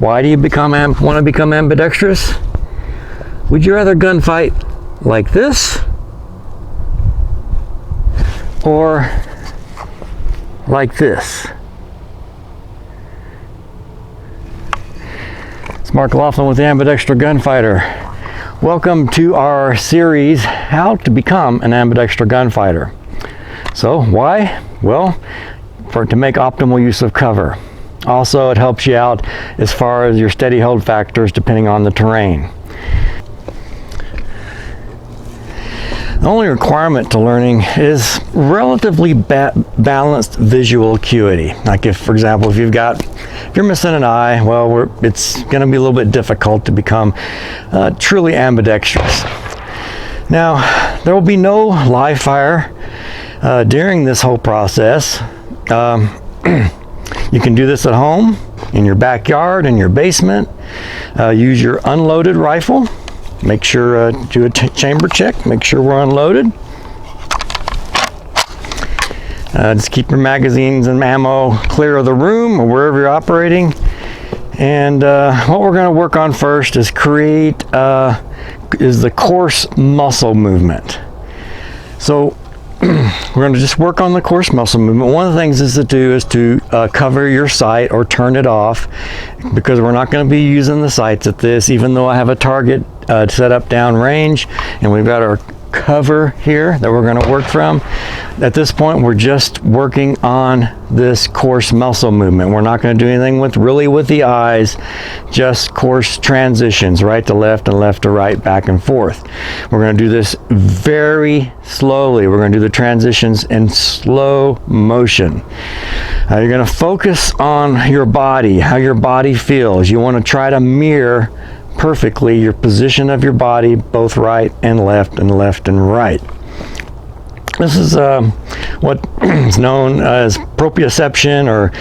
Why do you want to become ambidextrous? Would you rather gunfight like this or like this? It's Mark Laughlin with the Ambidextral Gunfighter. Welcome to our series, How to Become an Ambidextral Gunfighter. So why? Well, to make optimal use of cover. Also, it helps you out as far as your steady hold factors depending on the terrain. The only requirement to learning is relatively balanced visual acuity. Like if, for example, if you're missing an eye, well, it's going to be a little bit difficult to become truly ambidextrous. Now, there will be no live fire during this whole process. You can do this at home, in your backyard, in your basement. Use your unloaded rifle. Make sure do a chamber check. Make sure we're unloaded. Just keep your magazines and ammo clear of the room or wherever you're operating. And what we're going to work on first is the coarse muscle movement. So we're going to just work on the coarse muscle movement. One of the things is to cover your sight or turn it off, because we're not going to be using the sights at this, even though I have a target set up down range and we've got our cover here that we're going to work from. At this point, we're just working on this coarse muscle movement. We're not going to do anything with the eyes, just coarse transitions, right to left and left to right, back and forth. We're going to do this very slowly. We're going to do the transitions in slow motion. You're going to focus on your body, how your body feels. You want to try to mirror perfectly your position of your body, both right and left and right. This is what is known as proprioception or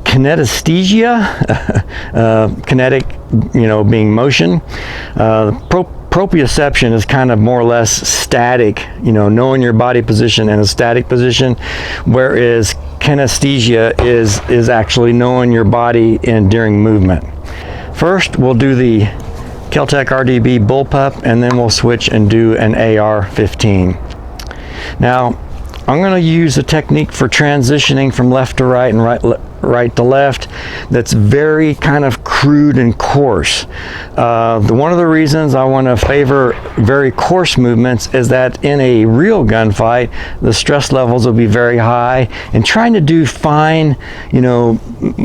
kinaesthesia, kinetic, being motion. Proprioception is kind of more or less static, knowing your body position in a static position, whereas kineesthesia is actually knowing your body during movement. First, we'll do the Kel-Tec RDB Bullpup, and then we'll switch and do an AR-15. Now, I'm going to use a technique for transitioning from left to right and right to left that's very kind of crude and coarse. One of the reasons I want to favor very coarse movements is that in a real gunfight, the stress levels will be very high, and trying to do fine,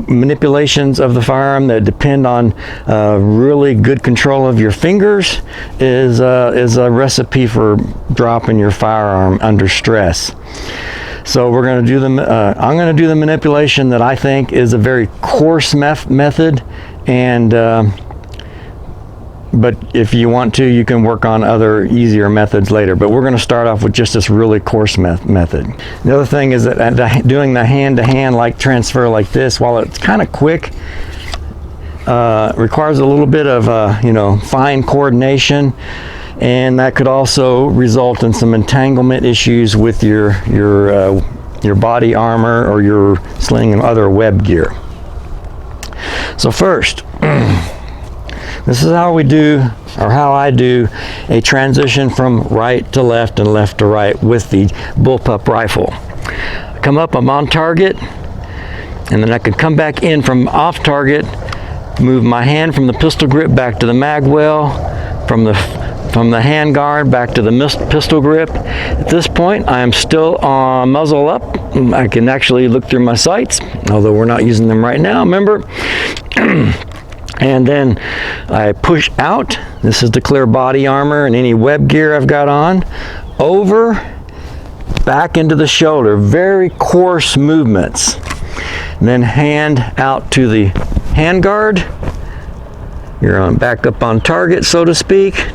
manipulations of the firearm that depend on really good control of your fingers is a recipe for dropping your firearm under stress. So we're going to do I'm going to do the manipulation that I think is a very coarse method, and but if you want to, you can work on other easier methods later. But we're going to start off with just this really coarse method. The other thing is that doing the hand-to-hand like transfer like this, while it's kind of quick, requires a little bit of fine coordination. And that could also result in some entanglement issues with your body armor or your sling and other web gear. So first, this is how I do a transition from right to left and left to right with the Bullpup rifle. I come up, I'm on target, and then I can come back in from off target, move my hand from the pistol grip back to the mag well, from the hand guard back to the pistol grip. At this point, I am still on muzzle up. I can actually look through my sights, although we're not using them right now, remember? And then I push out. This is to clear body armor and any web gear I've got on. Over, back into the shoulder. Very coarse movements. And then hand out to the hand guard. You're back up on target, so to speak.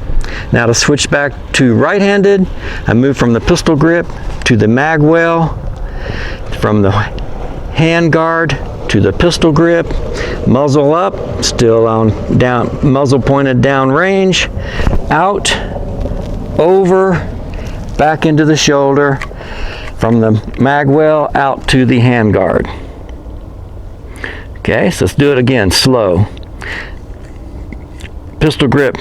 Now to switch back to right-handed, I move from the pistol grip to the mag well, from the hand guard to the pistol grip, muzzle up, still on down, muzzle pointed down range, out, over, back into the shoulder, from the mag well out to the hand guard. Okay, so let's do it again, slow. Pistol grip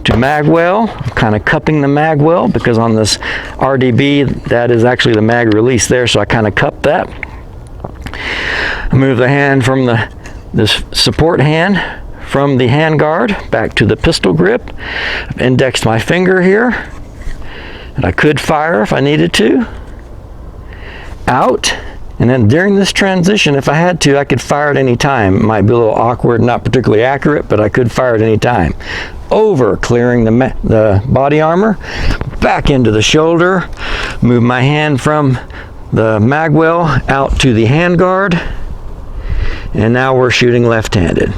to mag well, kind of cupping the mag well, because on this RDB, that is actually the mag release there, so I kind of cup that. I move the hand from this support hand from the hand guard back to the pistol grip. I've indexed my finger here, and I could fire if I needed to. Out, and then during this transition, if I had to, I could fire at any time. It might be a little awkward, not particularly accurate, but I could fire at any time. Over, clearing the body armor, back into the shoulder, move my hand from the mag well out to the hand guard, and now we're shooting left-handed.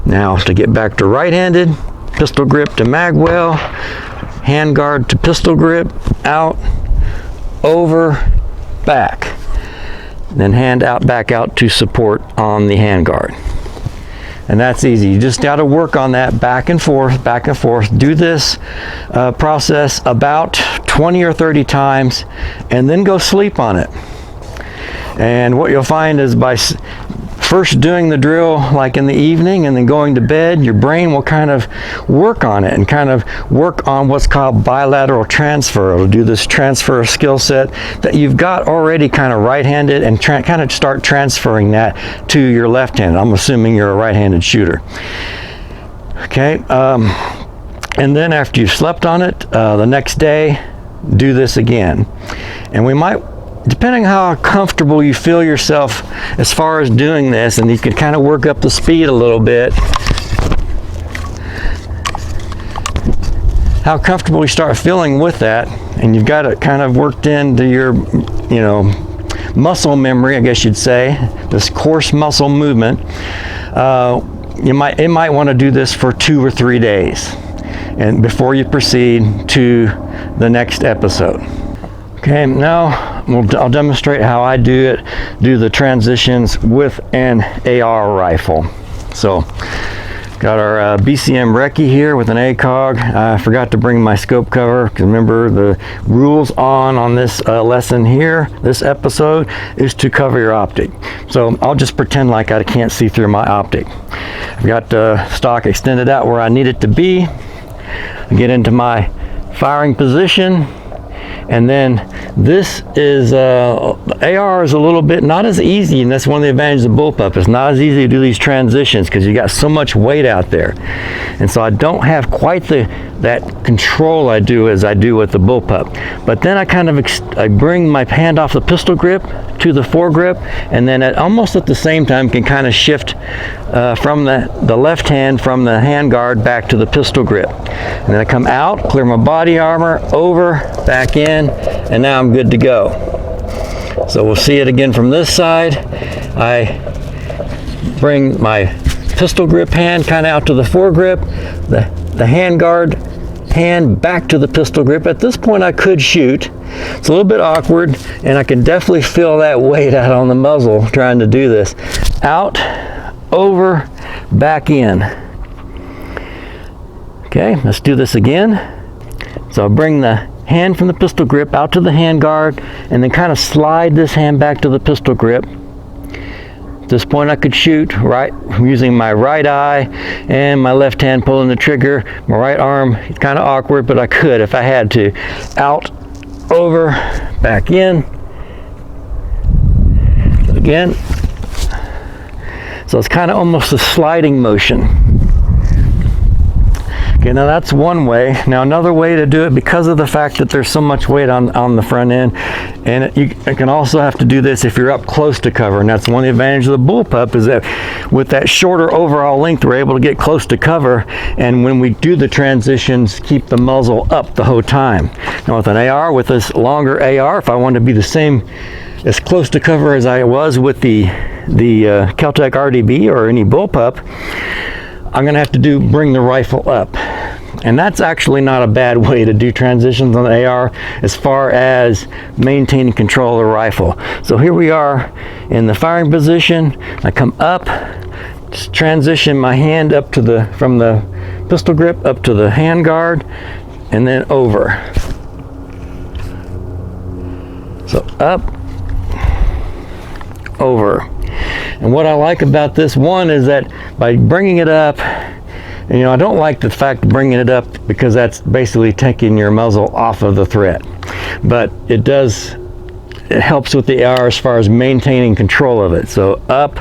Now to get back to right-handed, pistol grip to mag well, hand guard to pistol grip, out, over, back. Then hand out, back out to support on the hand guard. And that's easy. You just got to work on that back and forth, back and forth. Do this process about 20 or 30 times, and then go sleep on it. And what you'll find is by first doing the drill like in the evening and then going to bed, your brain will kind of work on it and kind of work on what's called bilateral transfer. It'll do this transfer skill set that you've got already kind of right-handed, and kind of start transferring that to your left-handed. I'm assuming you're a right-handed shooter. Okay, and then after you've slept on it, the next day, do this again. And we might, depending how comfortable you feel yourself as far as doing this, and you can kind of work up the speed a little bit, how comfortable you start feeling with that, and you've got it kind of worked into your, you know, muscle memory, I guess you'd say, this coarse muscle movement. It might want to do this for 2 or 3 days, and before you proceed to the next episode. Okay, now I'll demonstrate how I do the transitions with an AR rifle. So, got our BCM Recce here with an ACOG. I forgot to bring my scope cover, because remember the rules on this lesson here, this episode, is to cover your optic. So I'll just pretend like I can't see through my optic. I've got the stock extended out where I need it to be. I get into my firing position. And then this is, AR is a little bit not as easy, and that's one of the advantages of Bullpup. It's not as easy to do these transitions because you got so much weight out there. And so I don't have quite that control I do as I do with the Bullpup. But then I kind of, I bring my hand off the pistol grip to the foregrip, and then almost at the same time can kind of shift from the left hand from the hand guard back to the pistol grip. And then I come out, clear my body armor, over, back in, and now I'm good to go. So we'll see it again from this side. I bring my pistol grip hand kind of out to the foregrip, the hand guard hand back to the pistol grip. At this point I could shoot. It's a little bit awkward, and I can definitely feel that weight out on the muzzle trying to do this. Out, over, back in. Okay, let's do this again. So I'll bring the hand from the pistol grip out to the hand guard, and then kind of slide this hand back to the pistol grip. At this point I could shoot right using my right eye and my left hand pulling the trigger. My right arm, it's kind of awkward, but I could if I had to. Out, over, back in. Again. So it's kind of almost a sliding motion. Okay, now that's one way. Now another way to do it, because of the fact that there's so much weight on the front end, and you can also have to do this if you're up close to cover, and that's one of the advantages of the Bullpup, is that with that shorter overall length, we're able to get close to cover, and when we do the transitions, keep the muzzle up the whole time. Now with an AR, with this longer AR, if I want to be the same, as close to cover as I was with the Kel-Tec RDB or any Bullpup, I'm going to have to bring the rifle up. And that's actually not a bad way to do transitions on the AR as far as maintaining control of the rifle. So here we are in the firing position. I come up, just transition my hand up to from the pistol grip up to the hand guard, and then over. So up, over. And what I like about this one is that by bringing it up, and, you know, I don't like the fact of bringing it up because that's basically taking your muzzle off of the thread, but it helps with the AR as far as maintaining control of it. So up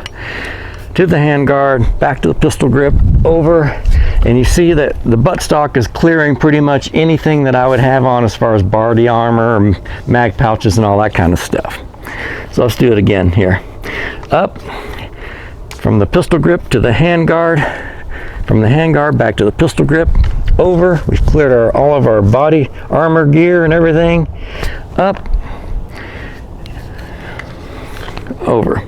to the handguard, back to the pistol grip, over, and you see that the buttstock is clearing pretty much anything that I would have on as far as body armor, or mag pouches, and all that kind of stuff. So let's do it again here. Up from the pistol grip to the handguard, from the handguard back to the pistol grip, over. We've cleared all of our body armor gear and everything. Up, over.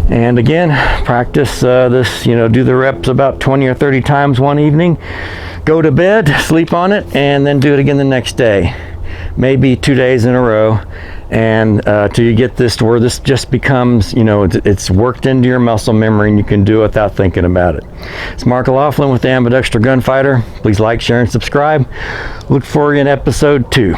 And again, practice this, you know, do the reps about 20 or 30 times one evening. Go to bed, sleep on it, and then do it again the next day. Maybe 2 days in a row, and till you get this to where this just becomes, you know, it's worked into your muscle memory and you can do it without thinking about it. It's Mark O'Laughlin with the Ambidextral Gunfighter. Please like, share, and subscribe. Look for you in episode 2.